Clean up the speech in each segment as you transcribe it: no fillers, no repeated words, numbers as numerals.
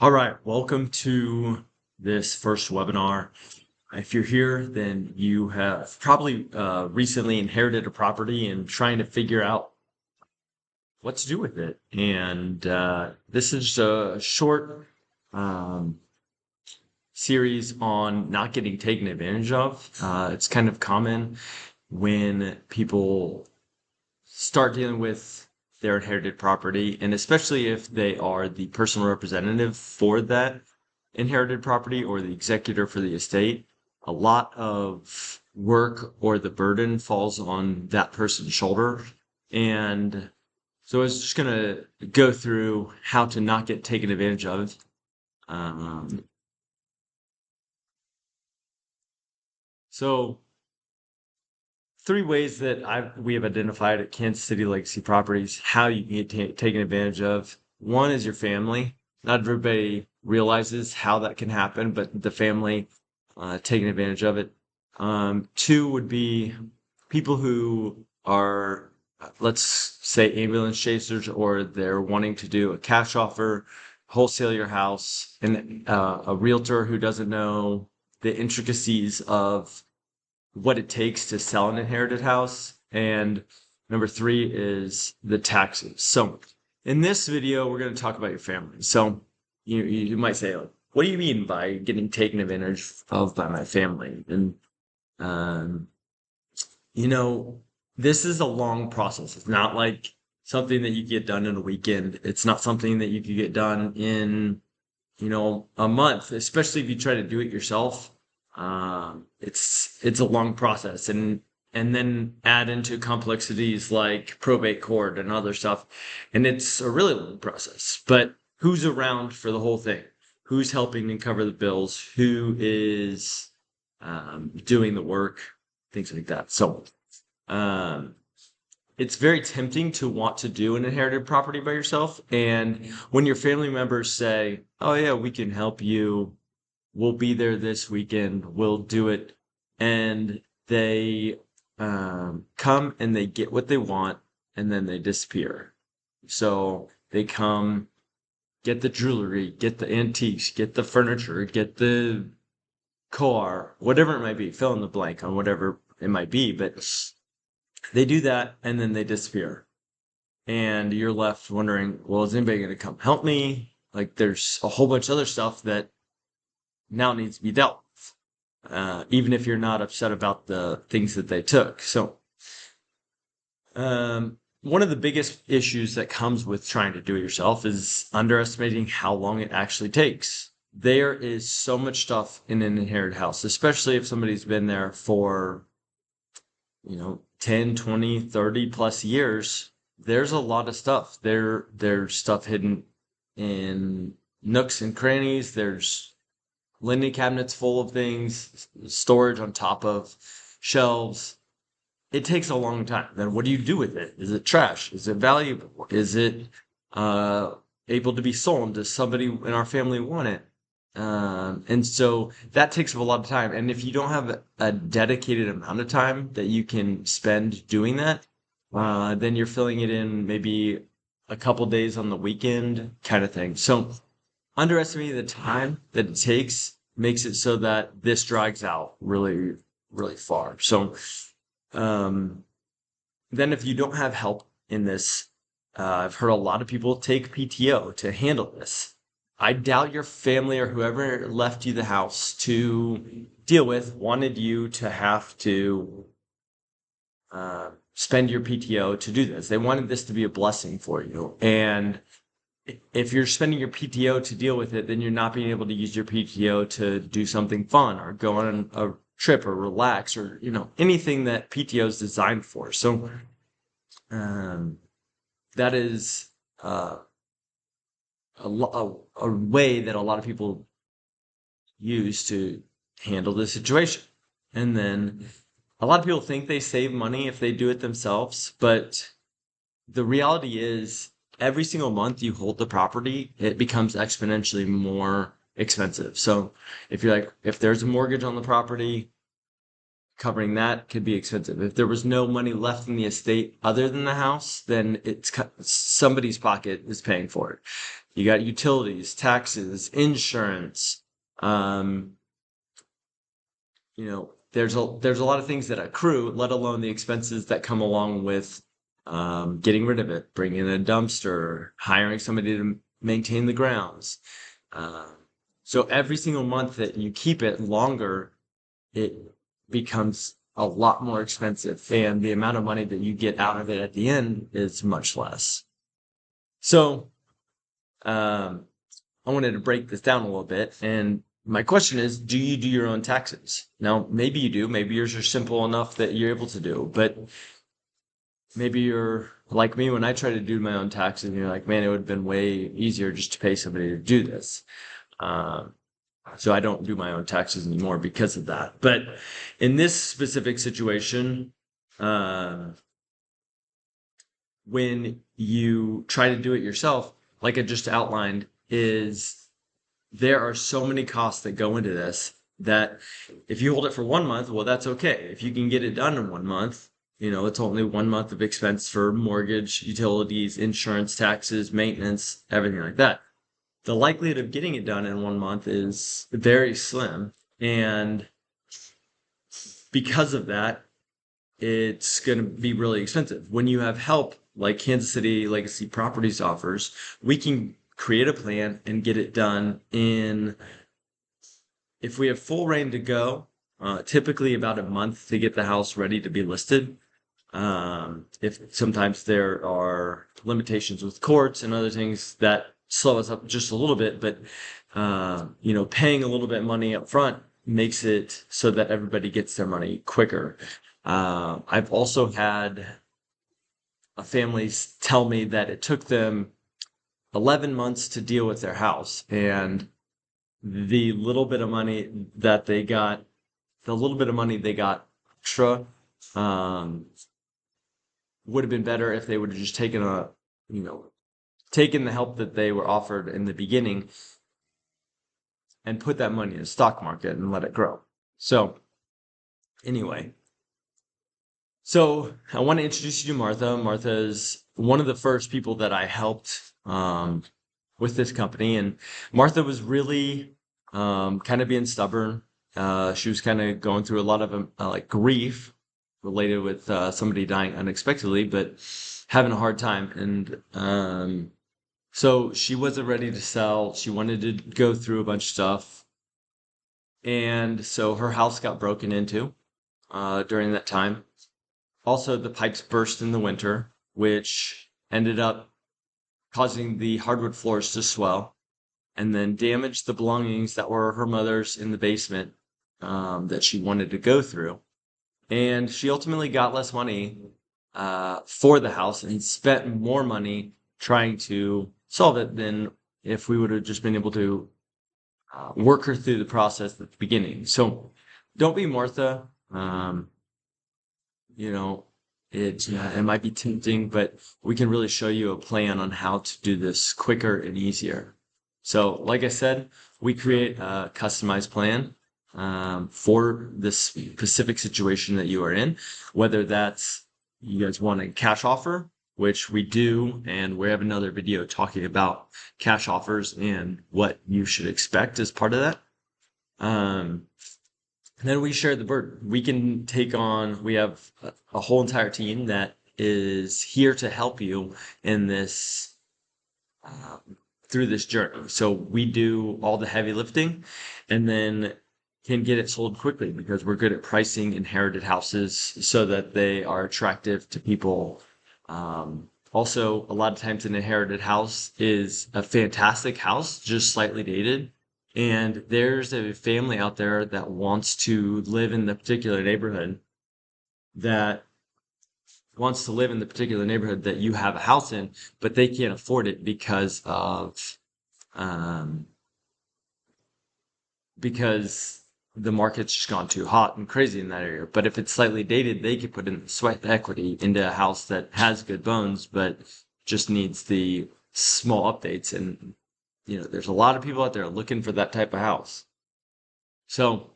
All right, welcome to this first webinar. If you're here, then you have probably recently inherited a property and trying to figure out what to do with it. And this is a short series on not getting taken advantage of. It's kind of common when people start dealing with their inherited property, and especially if they are the personal representative for that inherited property or the executor for the estate, a lot of work or the burden falls on that person's shoulder. And so I was just going to go through how to not get taken advantage of. So 3 ways that we have identified at Kansas City Legacy Properties how you can get taken advantage of. One is your family. Not everybody realizes how that can happen, but the family taking advantage of it. 2 would be people who are, let's say, ambulance chasers, or they're wanting to do a cash offer, wholesale your house, and a realtor who doesn't know the intricacies of what it takes to sell an inherited house. And number 3 is the taxes. So in this video, we're going to talk about your family. So you might say, like, what do you mean by getting taken advantage of by my family? And, this is a long process. It's not like something that you get done in a weekend. It's not something that you could get done in, a month, especially if you try to do it yourself. It's a long process, and then add into complexities like probate court and other stuff, and it's a really long process. But who's around for the whole thing? Who's helping to cover the bills? Who is doing the work? Things like that. So it's very tempting to want to do an inherited property by yourself, and when your family members say, "Oh yeah, we can help you. We'll be there this weekend. We'll do it," and they come and they get what they want, and then they disappear. So they come, get the jewelry, get the antiques, get the furniture, get the car, whatever it might be. Fill in the blank on whatever it might be, but they do that and then they disappear. And you're left wondering, well, is anybody going to come help me? Like, there's a whole bunch of other stuff that now needs to be dealt with, even if you're not upset about the things that they took. So one of the biggest issues that comes with trying to do it yourself is underestimating how long it actually takes. There is so much stuff in an inherited house, especially if somebody's been there for 10, 20, 30 plus years. There's a lot of stuff. There's stuff hidden in nooks and crannies. There's linen cabinets full of things, storage on top of shelves. It takes a long time. Then what do you do with it? Is it trash? Is it valuable? Is it able to be sold? Does somebody in our family want it? And so that takes up a lot of time. And if you don't have a dedicated amount of time that you can spend doing that, then you're filling it in maybe a couple days on the weekend kind of thing. So underestimating the time that it takes makes it so that this drags out really, really far. So then if you don't have help in this, I've heard a lot of people take PTO to handle this. I doubt your family or whoever left you the house to deal with wanted you to have to spend your PTO to do this. They wanted this to be a blessing for you. And if you're spending your PTO to deal with it, then you're not being able to use your PTO to do something fun or go on a trip or relax or, anything that PTO is designed for. So that is a way that a lot of people use to handle the situation. And then a lot of people think they save money if they do it themselves, but the reality is every single month you hold the property, it becomes exponentially more expensive. So if there's a mortgage on the property, covering that could be expensive. If there was no money left in the estate other than the house, then somebody's pocket is paying for it. You got utilities, taxes, insurance. Um, there's a lot of things that accrue, let alone the expenses that come along with getting rid of it, bringing in a dumpster, hiring somebody to maintain the grounds. Um, so every single month that you keep it longer, it becomes a lot more expensive, and the amount of money that you get out of it at the end is much less. So, um, I wanted to break this down a little bit. And my question is, do you do your own taxes? Now, maybe you do. Maybe yours are simple enough that you're able to do, but maybe you're like me when I try to do my own taxes and you're like, man, it would have been way easier just to pay somebody to do this. Um, so I don't do my own taxes anymore because of that. But in this specific situation, uh, when you try to do it yourself, like I just outlined, is there are so many costs that go into this that if you hold it for 1 month, well, that's okay. If you can get it done in 1 month, it's only 1 month of expense for mortgage, utilities, insurance, taxes, maintenance, everything like that. The likelihood of getting it done in 1 month is very slim. And because of that, it's going to be really expensive. When you have help like Kansas City Legacy Properties offers, we can create a plan and get it done if we have full reign to go, typically about a month to get the house ready to be listed. If sometimes there are limitations with courts and other things that slow us up just a little bit, but paying a little bit of money up front makes it so that everybody gets their money quicker. I've also had families tell me that it took them 11 months to deal with their house, and the little bit of money that they got, the little bit of money they got extra, um, would have been better if they would have just taken the help that they were offered in the beginning and put that money in the stock market and let it grow. So anyway, I want to introduce you to Martha. Martha is one of the first people that I helped with this company, and Martha was really kind of being stubborn. She was kind of going through a lot of like grief related with somebody dying unexpectedly, but having a hard time. And so she wasn't ready to sell. She wanted to go through a bunch of stuff. And so her house got broken into during that time. Also, the pipes burst in the winter, which ended up causing the hardwood floors to swell and then damaged the belongings that were her mother's in the basement that she wanted to go through. And she ultimately got less money for the house and spent more money trying to solve it than if we would have just been able to work her through the process at the beginning. So don't be Martha. You know, it might be tempting, but we can really show you a plan on how to do this quicker and easier. So, like I said, we create a customized plan for this specific situation that you are in, whether that's you guys want a cash offer, which we do, and we have another video talking about cash offers and what you should expect as part of that. Then we share the burden. We have a whole entire team that is here to help you in this, through this journey. So we do all the heavy lifting and then can get it sold quickly because we're good at pricing inherited houses so that they are attractive to people. Also, a lot of times an inherited house is a fantastic house, just slightly dated. And there's a family out there that wants to live in the particular neighborhood that you have a house in, but they can't afford it um, because the market's just gone too hot and crazy in that area. But if it's slightly dated, they could put in sweat equity into a house that has good bones, but just needs the small updates. And there's a lot of people out there looking for that type of house. So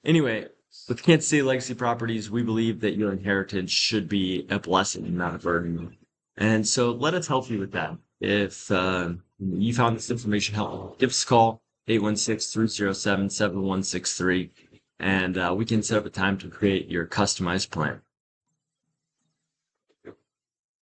anyway, with Kansas City Legacy Properties, we believe that your inheritance should be a blessing and not a burden. And so let us help you with that. If you found this information helpful, give us a call, 816-307-7163, and we can set up a time to create your customized plan.